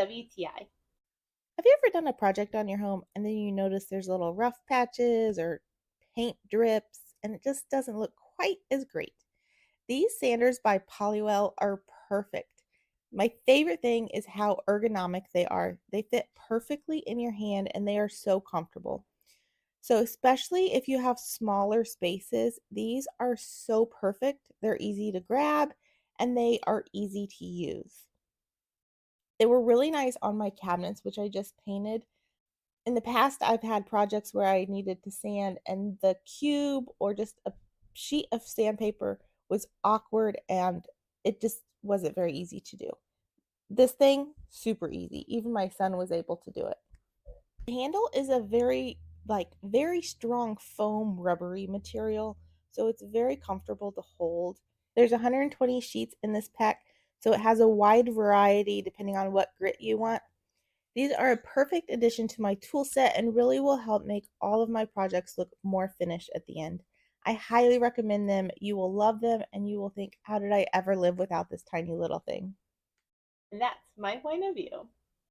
WTI. Have you ever done a project on your home and then you notice there's little rough patches or paint drips and it just doesn't look quite as great? These sanders by Polywell are perfect. My favorite thing is how ergonomic they are. They fit perfectly in your hand and they are so comfortable. So, especially if you have smaller spaces, these are so perfect. They're easy to grab and they are easy to use. They were really nice on my cabinets, which I just painted. In the past, I've had projects where I needed to sand, and the cube or just a sheet of sandpaper was awkward and it just wasn't very easy to do. This thing, super easy. Even my son was able to do it. The handle is a very strong foam rubbery material, so it's very comfortable to hold. There's 120 sheets in this pack, so it has a wide variety depending on what grit you want. These are a perfect addition to my tool set and really will help make all of my projects look more finished at the end. I highly recommend them. You will love them and you will think, how did I ever live without this tiny little thing? And that's my point of view.